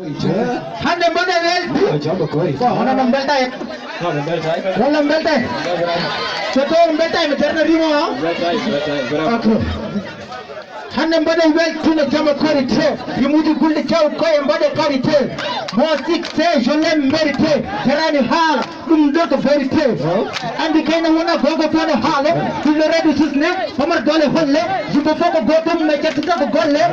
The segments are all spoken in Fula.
Hande mbade wel. Jamba koi. Hana nam belta ek. Rolam belta. Setor belta me terna rimo ha. Okay. Hande mbade wel tuna jamba kori te. Yimudi gulde chaw koy mbade kori te. Mo sik te je l'aime mérité. Terani hala dum doto vérité. Andi kayna wona gogo tane hale. Dile redu susne pamar dole holle. Jumbo foko gotum me chatita ko golle.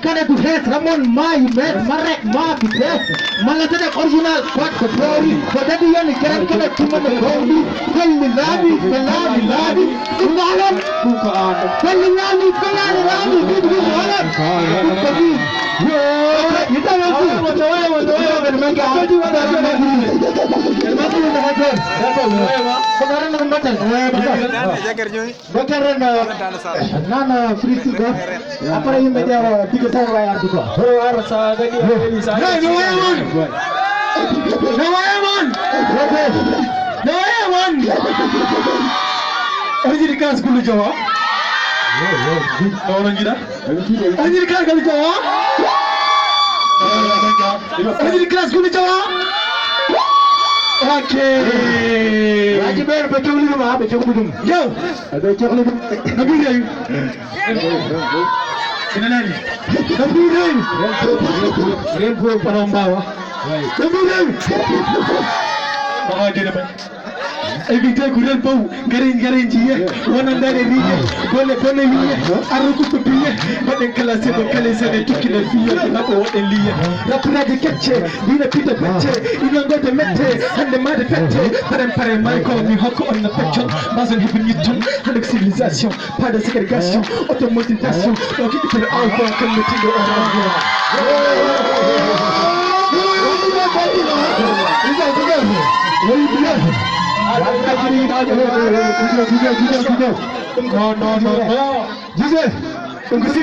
Kana du hes ramon mai met marek ma tu hes. Malatene original kwat ko tori. Ko dadi yani keran kana tuma ko goli. Kalli labi kalali labi. Umalam bukan. Kalli labi kalali labi. Gitu wala. Yo, kita nanti. Nana free to go. Apa yang media tiga tahun bayar juga. Harus ada ni. Nawayaman. Ini kelas kuliah Jawa. Orang gila. Ini kelas kuliah Jawa. Ini kelas kuliah Jawa. Okay. Lagi ber betul ni mah, betul betul. Yo, ada coklat. Nabi ni. Ini nani? Nabi ni. Rempu parombawa. Nabi ni. Oh, dia nama. Evita kuren pau, garin jiye, wana ndare riye, bone liye, aruku tupiye, bade kala se ne tuki na fiye na ko liye. Rapura de ketche, dina pita petche, ina ngote mette, hande made petche, pare mai ko mi hokko on na petcho, bazan hibin yitum, hande civilisation, pas de ségrégation, automatisation, donc il peut avoir comme le tigo orange. No. Dice, con que se